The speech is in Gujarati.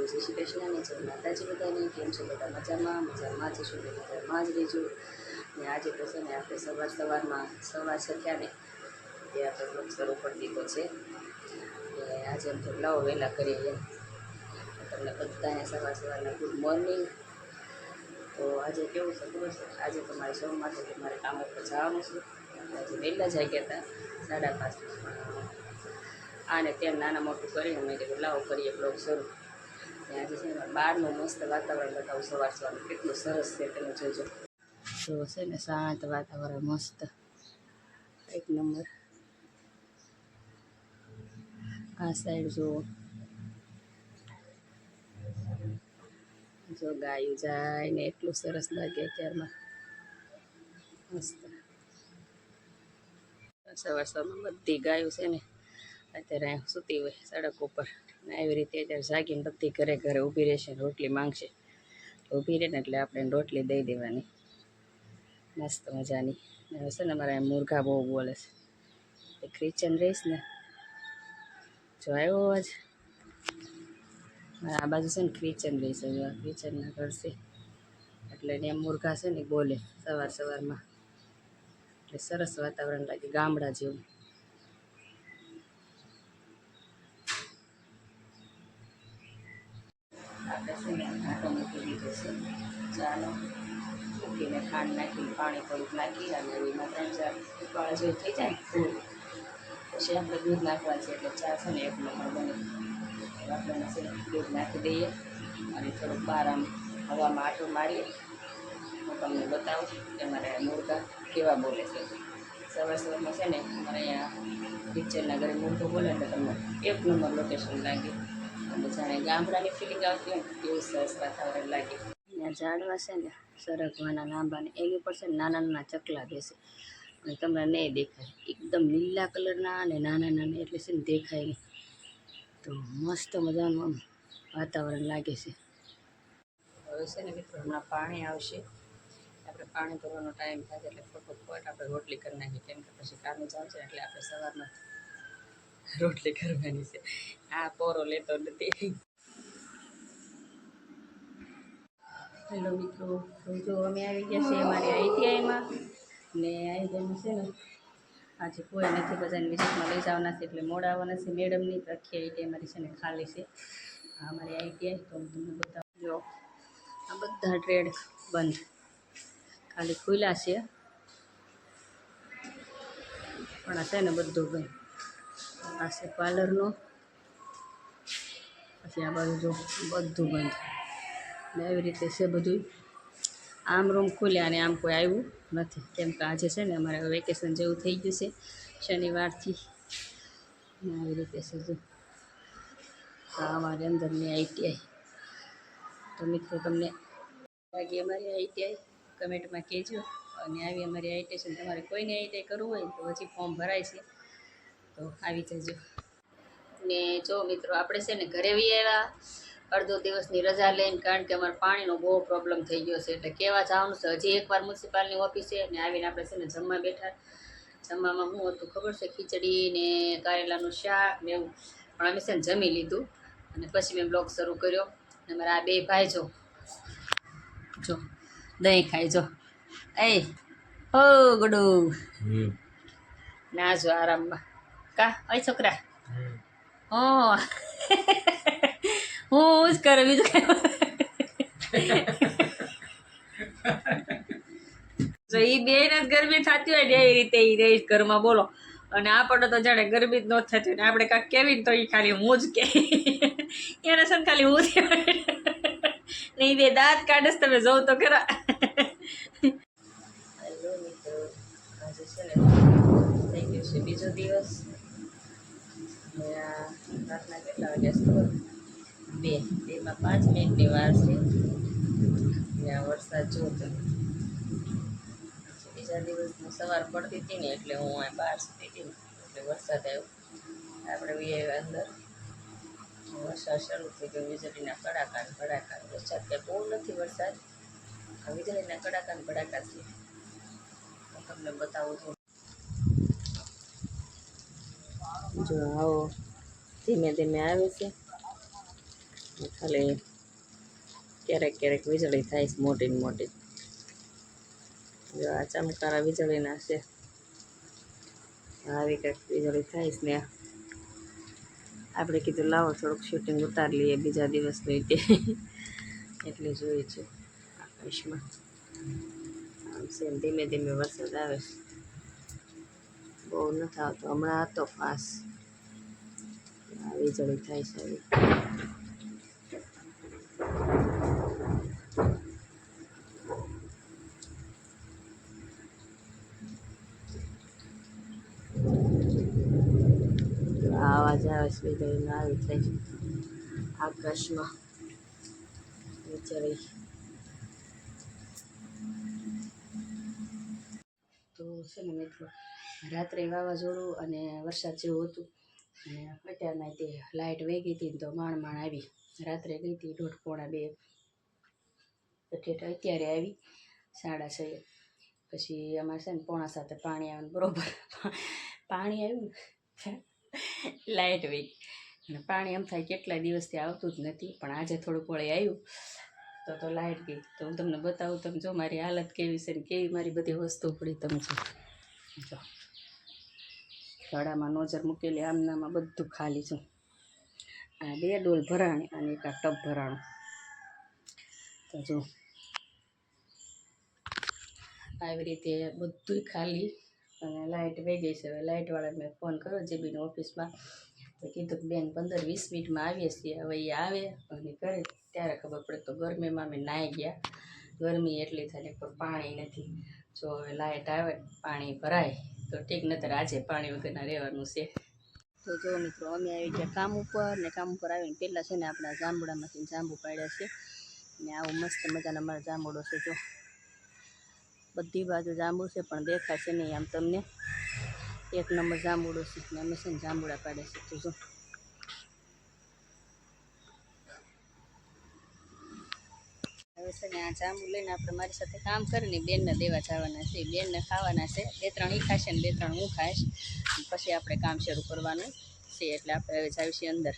જય શ્રી કૃષ્ણ ને જય માતાજી બધાને. કેમ છો બધા? મજામાં જ છું, મજામાં જ રહેજો. ને આજે તો છે ને આપણે સવારમાં સવાર છે ત્યાં ને તે આપણે બ્લોગ શરૂ કરી દીધો છે. કે આજે એમ તો લાવો વહેલા કરીએ એમ. તમને બધાને સવારના ગુડ મોર્નિંગ. તો આજે કેવું છે ખબર છે, આજે તો મારે સોમવાર છે, મારે કામ ઉપર જવાનું છે. આજે વહેલા જઈ ગયા હતા 5:30. આને ત્યાં નાના મોટું કરીને મેં કીધું લાવો કરીએ બ્લોગ શરૂ. આજે છે ને બહારનું મસ્ત વાતાવરણ બતાવું સવારનું કેટલું સરસ છે તમે જોજો. તો છે ને શાંત વાતાવરણ મસ્ત એક નંબર. આ સાઈડ જો ગાયું જાય ને એટલું સરસ લાગે અત્યારમાં મસ્ત. સવારમાં બધી ગાયું છે ને અત્યારે સૂતી હોય સડક ઉપર ને આવી રીતે અત્યારે જાગીને બધી ઘરે ઘરે ઊભી રહેશે, રોટલી માંગશે. ઊભી રહે ને એટલે આપણે રોટલી દઈ દેવાની મસ્ત મજાની. છે ને મારા મુર્ગા બહુ બોલે છે, ક્રિશ્ચન રહીશ ને જો આવ્યો અવાજ. આ બાજુ છે ને ક્રિશ્ચન રહીશ, ક્રિશ્ચનના ઘર છે એટલે ત્યાં મુર્ગા છે ને બોલે સવારમાં. એટલે સરસ વાતાવરણ લાગે ગામડા જેવું. આપણે છે ને આટો મૂકી દીધો છે ચાલો. મૂકીને ખાંડ નાખીને પાણી થોડુંક નાખી અને એમાં 3-4 ઉકાળા જેવું થઈ જાય ને ફૂલ પછી આપણે દૂધ નાખવાનું છે. એટલે ચા છે ને એક નંબર બને. આપણે છે ને દૂધ નાખી દઈએ અને થોડુંક બહાર આમ હવામાં આટો મારીએ. હું તમને બતાવું કે મારે મુર્ગા કેવા બોલે છે. સવારમાં છે ને અમારે અહીંયા કિચનના ઘરે મુર્ગું બોલે એટલે તમને એક નંબર લોકેશન લાગે. અને જાણે ગામડાની ફિલિંગ આવતી હોય ને એવું સરસ વાતાવરણ લાગે. ત્યાં ઝાડવા છે ને સરગવાના લાંબાને એની પર છે ને નાના નાના ચકલા બેસે અને તમને નહીં દેખાય. એકદમ લીલા કલરના અને નાના એટલે છે ને દેખાય નહીં. તો મસ્ત મજાનું આમ વાતાવરણ લાગે છે. હવે છે ને મિત્રો હમણાં પાણી આવશે. આપણે પાણી ભરવાનો ટાઈમ થાય એટલે ફટોફટ આપણે રોટલી કરી નાખીએ. કેમ કે પછી કામે જાવ છે એટલે આપણે સવારમાં રોટલી કરવાની છે. આ પોરો લેતો નથી. હેલો મિત્રો, તો જો અમે આવી ગયા છે અમારી ITIમાં ને આઈટીઆઈમાં છે ને આજે કોઈ નથી, બધાને વિઝિટમાં લઈ જવાના છે એટલે મોડા આવવાના છે મેડમની. આખી ITI મારી છે ને ખાલી છે. આ અમારી ITI તો હું તમને બતાવું. જો આ બધા ટ્રેડ બંધ, ખાલી ખુલ્લા છે પણ આ છે ને બધું બંધ. આ છે પાર્લરનો, પછી આ બાજુ જો બધું બંધ ને એવી રીતે છે બધું. આમ રૂમ ખુલ્યા અને આમ કોઈ આવ્યું નથી કેમ કે આજે છે ને અમારે વેકેશન જેવું થઈ ગયું છે શનિવારથી. આવી રીતે છે જો આ અમારી અંદરની ITI. તો મિત્રો તમને લાગી અમારી ITI કમેન્ટમાં કહેજો. અને આવી અમારી ITI છે તમારે કોઈને ITI કરવું હોય તો હજી ફોર્મ ભરાય છે તો આવી જજો. ને જો મિત્રો આપણે છે ને ઘરે વી આવ્યા અડધો દિવસની રજા લઈને, કારણ કે અમારે પાણીનો બહુ પ્રોબ્લેમ થઈ ગયો છે એટલે કહેવા જવાનું છે હજી એકવાર મ્યુનિસિપાલની ઓફિસે. ને આવીને આપણે છે ને જમવા બેઠા. જમવામાં શું હતું ખબર છે, ખીચડી ને કારેલાનું શાક ને એવું. પણ અમે છે ને જમી લીધું અને પછી મેં બ્લોગ શરૂ કર્યો. અને મારા આ બે ભાઈ જો દહીં ખાઈ જો. એ હો ગડુ ના જો આરામમાં કા અય છોકરા હો હું જ કરે બીજું કઈ. જો એ બે ને ગરમી થતી હોય ને એ રીતે એ રહી ઘરમાં બોલો. અને આપણને તો જાણે ગરમી જ ન થતી હોય ને આપણે કાંઈક કેવી ને તો એ ખાલી હું જ કે એને છે ને ખાલી હું ને એ બે દાંત કાઢે તમે જોઉં તો ખરા. હેલો મિત્રો, આજે છે ને થઈ ગયો છે બીજો દિવસ. રાતના કેટલા વાગ્યા છે? 2:05 મિનિટની વાર છે. ત્યાં વરસાદ જોતો બીજા દિવસની સવાર પડતી હતી ને એટલે હું આ બહાર સુતી હતી ને એટલે વરસાદ આવ્યો. આપણે બી અંદર વરસાદ શરૂ થઈ ગયો. વીજળીના કડાકા વરસાદ કંઈ બહુ નથી. વરસાદ વીજળીના કડાકા છે. હું તમને બતાવું છું. જો આવો ધીમે ધીમે આવે છે ખાલી ક્યારેક ક્યારેક વીજળી થાય છે મોટી ને મોટી. જો આ ચમકારા વીજળીના છે, આવી કંઈક વીજળી થાય છે ને આપણે કીધું લાવો થોડુંક શૂટિંગ ઉતારી લઈએ બીજા દિવસનું તે એટલે જોઈ છે આકાશમાં આમ છે ધીમે ધીમે વરસાદ આવે છે, બહુ નથી આવતો. હમણાં હતો ફાસ્ટ, વીજળી થાય છે આવી. આવાજ આવે છે વીજળીનો, આવી થાય આકાશમાં વીજળી. તો છે ને મિત્રો, રાત્રે વાવાઝોડું અને વરસાદ જેવું હતું અને અત્યારમાં તે લાઇટ વહી ગઈ હતી ને તો માંડ આવી. રાત્રે ગઈ હતી 1:30-2 ઠેઠ અત્યારે આવી 6:30. પછી અમારે છે ને 6:45 પાણી આવે બરોબર પાણી આવ્યું ને લાઇટ વહી અને પાણી એમ થાય કેટલા દિવસથી આવતું જ નથી, પણ આજે થોડુંક વળી આવ્યું તો લાઇટ ગઈ. તો હું તમને બતાવું, તમે જો મારી હાલત કેવી છે ને કેવી મારી બધી વસ્તુ પડી. તમે જો ગળામાં નોઝર મૂકેલી, આમનામાં બધું ખાલી છે. આ 2 ડોલ ભરાણી અને એક આ ટબ ભરાણું. તો જો આવી રીતે બધું ખાલી અને લાઇટ વહી ગઈ છે. હવે લાઇટવાળાને મેં ફોન કર્યો જીબીની ઓફિસમાં, તો કીધું કે બેન 15-20 મિનિટમાં આવીએ છીએ. હવે એ આવે અને કરે ત્યારે ખબર પડે. તો ગરમીમાં અમે નાહી ગયા, ગરમી એટલી થાય પણ પાણી નથી. જો હવે લાઇટ આવે પાણી ભરાય તો ઠીક, નહીતર આજે પાણી વગરના રહેવાનું છે. તો જો મિત્રો, અમે આવી ગયા કામ ઉપર ને કામ ઉપર આવીને પહેલાં છે ને આપણા જાંબુડામાંથી જાંબુ પાડ્યા છે ને આવું મસ્ત મજાના અમારા જાંબુડો છે. જો બધી બાજુ જાંબુ છે પણ દેખાશે નહીં આમ તમને. 1 નંબર જાંબુડો છે ને અમે છે ને જાંબુડા પાડે છે. તો જો હવે છે ને આ જાંબુ લઈને આપણે મારી સાથે કામ કરીને બેનને દેવા જવાના છે. બેનને ખાવાના છે, 2-3 એ ખાશે ને 2-3 હું ખાઈશ. પછી આપણે કામ શરૂ કરવાનું છે. એટલે આપણે હવે જાવીશું અંદર.